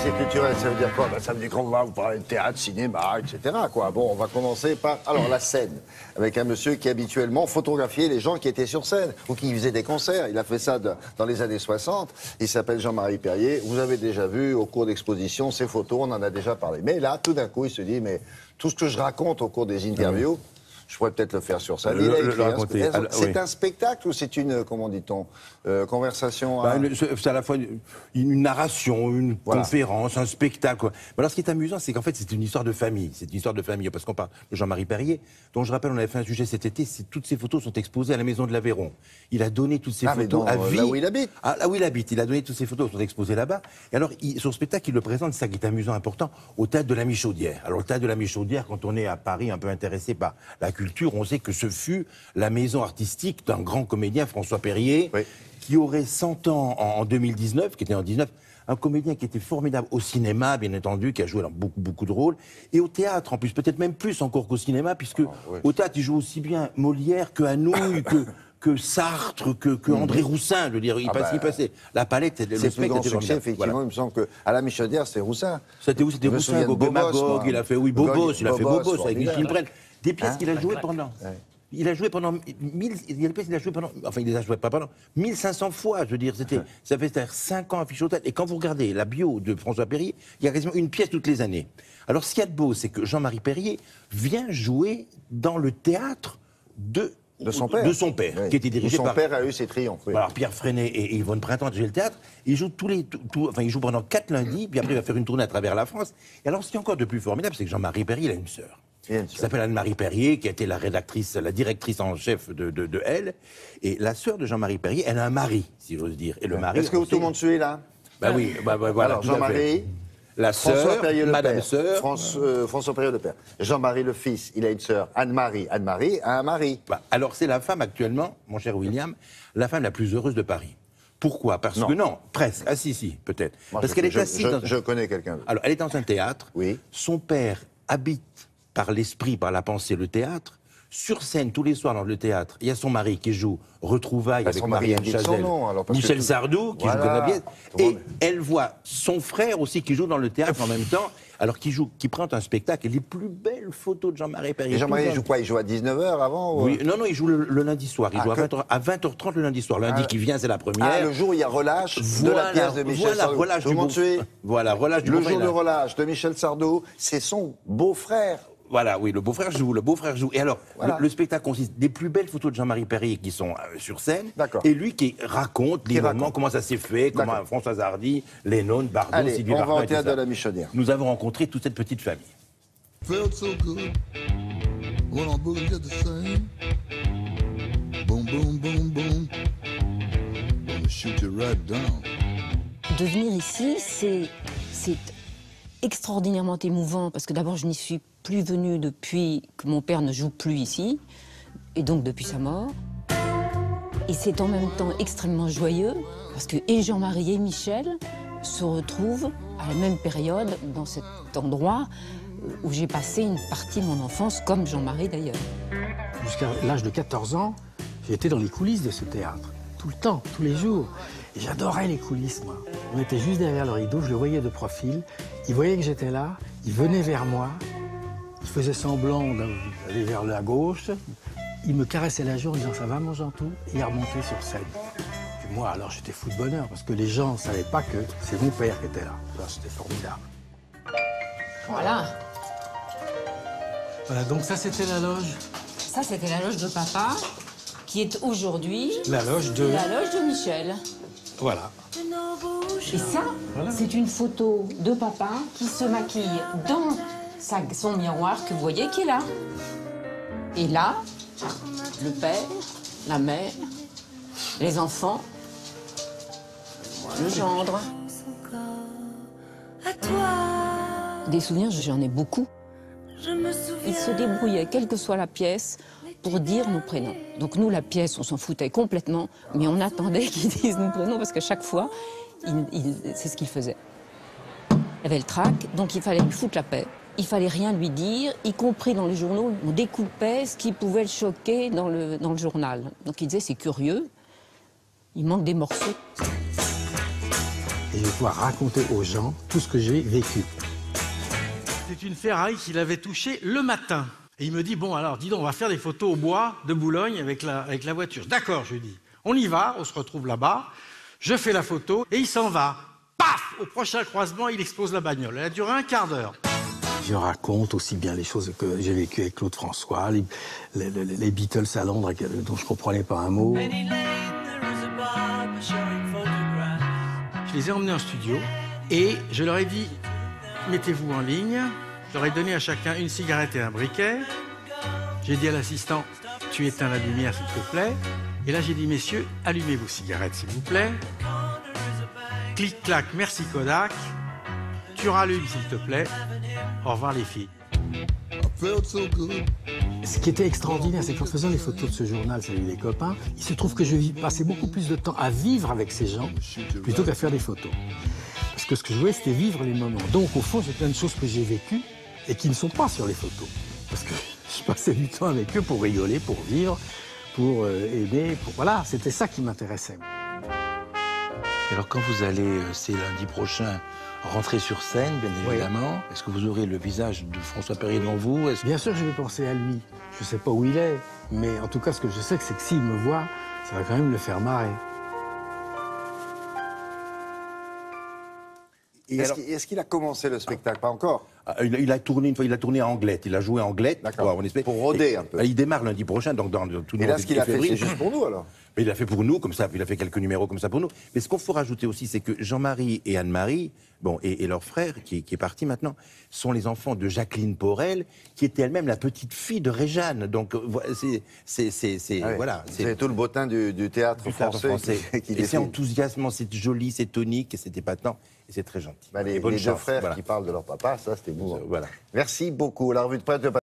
c'est culturel, ça veut dire quoi? Ça veut dire qu'on va vous parler de théâtre, cinéma, etc. quoi. Bon, on va commencer par alors la scène, avec un monsieur qui habituellement photographiait les gens qui étaient sur scène ou qui faisaient des concerts. Il a fait ça dans les années 60. Il s'appelle Jean-Marie Perrier. Vous avez déjà vu au cours d'exposition ces photos, on en a déjà parlé. Mais là, tout d'un coup, il se dit, mais tout ce que je raconte au cours des interviews, je pourrais peut-être le faire sur scène. C'est un spectacle ou c'est une, comment dit-on, conversation C'est à la fois une narration, une conférence, un spectacle. Mais alors ce qui est amusant, c'est qu'en fait c'est une histoire de famille. C'est une histoire de famille, parce qu'on parle de Jean-Marie Perrier, dont je rappelle, on avait fait un sujet cet été, toutes ces photos sont exposées à la Maison de l'Aveyron. Il a donné toutes ces photos à vie. Là où il habite. Là où il habite. Il a donné toutes ces photos, sont exposées là-bas. Et alors, son spectacle, il le présente, c'est ça qui est amusant, important, au Théâtre de la Michaudière. Alors le Théâtre de la Michaudière, quand on est à Paris, un peu intéressé par la culture, on sait que ce fut la maison artistique d'un grand comédien, François Perrier, qui aurait 100 ans en 2019, qui était en 19, un comédien qui était formidable au cinéma, bien entendu, qui a joué dans beaucoup de rôles, et au théâtre en plus, peut-être même plus encore qu'au cinéma, puisque au théâtre, il joue aussi bien Molière que Anouilh, que Sartre, que André Roussin. Je veux dire, il passait la palette. C'est plus grand succès, effectivement. Il me semble qu'à la Michaudière, c'est Roussin. C'était Roussin, Gogol, il a fait, Bobos, il a fait Bobos avec Micheline Prel. Des pièces qu'il a jouées pendant... Il a joué pendant 1500 fois, je veux dire, ça fait 5 ans affiché au théâtre. Et quand vous regardez la bio de François Perrier, il y a quasiment une pièce toutes les années. Alors ce qu'il y a de beau, c'est que Jean-Marie Perrier vient jouer dans le théâtre de son père, qui était dirigé par... Son père a eu ses triomphes. Alors Pierre Freinet et Yvonne Printemps dirigeaient le théâtre. Il joue il joue pendant 4 lundis, puis après il va faire une tournée à travers la France. Et alors ce qui est encore de plus formidable, c'est que Jean-Marie Perrier, il a une sœur. Qui s'appelle Anne-Marie Perrier, qui a été la directrice en chef de Elle. Et la sœur de Jean-Marie Perrier, elle a un mari, si j'ose dire. Et le mari. Est-ce que tout le monde suit là? Oui, voilà. Alors Jean-Marie, la sœur, Madame Sœur. François Perrier le père. Jean-Marie le fils, il a une sœur, Anne-Marie. Anne-Marie a un mari. Alors c'est la femme actuellement, mon cher William, la femme la plus heureuse de Paris. Pourquoi? Parce que non, presque. Ah si, peut-être. Parce qu'elle est assise je connais quelqu'un. Alors elle est dans un théâtre. Oui. Son père habite par l'esprit, par la pensée, le théâtre. Sur scène, tous les soirs dans le théâtre, il y a son mari qui joue Retrouvailles avec Marianne Chazelle, Michel Sardou, qui joue la pièce, et elle voit son frère aussi qui joue dans le théâtre en même temps, alors qui prend un spectacle, et les plus belles photos de Jean-Marie Perrier. Et Jean-Marie, il joue quoi? Il joue à 19h avant Oui, non, il joue le lundi soir. Il joue à 20h30 le lundi soir. Lundi qui vient, c'est la première. Le jour où il y a relâche de la pièce de Michel Sardou. Relâche du Le jour de relâche de Michel Sardou, c'est son beau-frère. Voilà, oui, le beau-frère joue. Et alors, le spectacle consiste des plus belles photos de Jean-Marie Perrier qui sont sur scène, et lui qui raconte librement comment ça s'est fait, comment Françoise Hardy, Lennon, Bardot, Sylvie Vartan. On va au théâtre de la Michaudière. Nous avons rencontré toute cette petite famille. Felt so good when our bullets did the same. Boom, boom, boom, boom. Gonna shoot you right down. De venir ici, c'est extraordinairement émouvant parce que d'abord, je n'y suis plus venue depuis que mon père ne joue plus ici, et donc depuis sa mort. Et c'est en même temps extrêmement joyeux parce que et Jean-Marie et Michel se retrouvent à la même période dans cet endroit où j'ai passé une partie de mon enfance, comme Jean-Marie d'ailleurs. Jusqu'à l'âge de 14 ans, j'étais dans les coulisses de ce théâtre, tout le temps, tous les jours. Et j'adorais les coulisses, moi. On était juste derrière le rideau, je le voyais de profil. Il voyait que j'étais là, il venait vers moi, il faisait semblant d'aller vers la gauche. Il me caressait la joue en disant « ça va mon Jantou ?» et il remontait sur scène. Puis moi, alors j'étais fou de bonheur parce que les gens ne savaient pas que c'est mon père qui était là. C'était formidable. Voilà. Voilà, donc ça c'était la loge. Ça c'était la loge de papa, qui est aujourd'hui la loge de Michel. Voilà. Et ça, c'est une photo de papa qui se maquille dans son miroir que vous voyez qui est là. Et là, le père, la mère, les enfants, le gendre. Des souvenirs, j'en ai beaucoup. Il se débrouillait, quelle que soit la pièce, pour dire nos prénoms. Donc nous, la pièce, on s'en foutait complètement, mais on attendait qu'ils disent nos prénoms parce que chaque fois, c'est ce qu'il faisait. Il avait le trac, donc il fallait lui foutre la paix. Il fallait rien lui dire, y compris dans les journaux. On découpait ce qui pouvait le choquer dans le journal. Donc il disait, c'est curieux, il manque des morceaux. et je vais pouvoir raconter aux gens tout ce que j'ai vécu. C'est une Ferrari qu'il avait touchée le matin. Et il me dit, bon alors, dis donc, on va faire des photos au bois de Boulogne avec la voiture. D'accord, je lui dis. On y va, on se retrouve là-bas. Je fais la photo et il s'en va. Paf! Au prochain croisement, il explose la bagnole. Elle a duré un quart d'heure. Je raconte aussi bien les choses que j'ai vécues avec Claude François, les Beatles à Londres dont je ne comprenais pas un mot. Je les ai emmenés en studio et je leur ai dit, mettez-vous en ligne. Je leur ai donné à chacun une cigarette et un briquet. J'ai dit à l'assistant, tu éteins la lumière s'il te plaît. Et là j'ai dit, messieurs, allumez vos cigarettes s'il vous plaît. Clic-clac, merci Kodak. Tu rallumes s'il te plaît. Au revoir les filles. Ce qui était extraordinaire, c'est qu'en faisant les photos de ce journal, Salut les copains, il se trouve que je passais beaucoup plus de temps à vivre avec ces gens plutôt qu'à faire des photos. Parce que ce que je voulais, c'était vivre les moments. Donc au fond, j'ai plein de choses que j'ai vécues et qui ne sont pas sur les photos. Parce que je passais du temps avec eux pour rigoler, pour vivre, pour aider, voilà, c'était ça qui m'intéressait. Alors quand vous allez, c'est lundi prochain, rentrer sur scène, bien évidemment, est-ce que vous aurez le visage de François Périer devant vous? Bien sûr, je vais penser à lui. Je ne sais pas où il est, mais en tout cas, ce que je sais, c'est que s'il me voit, ça va quand même le faire marrer. Est-ce qu'il a commencé le spectacle? Pas encore. Il a tourné une fois, il a tourné à Anglette. Il a joué à Anglette. Pour rôder un peu. Il démarre lundi prochain, donc dans tout le monde. Et là, ce qu'il a fait, c'est juste pour nous, alors? Mais il l'a fait pour nous, comme ça. Il a fait quelques numéros comme ça pour nous. Mais ce qu'il faut rajouter aussi, c'est que Jean-Marie et Anne-Marie, bon, et leur frère, qui est parti maintenant, sont les enfants de Jacqueline Porel, qui était elle-même la petite fille de Réjeanne. Donc, voilà. C'est tout le bottin du théâtre français. Et c'est enthousiasmant, c'est joli, c'est tonique, et c'est épatant, et c'est très gentil. Les deux frères qui parlent de leur papa, ça, c'était beau. Voilà. Merci beaucoup. La revue de presse de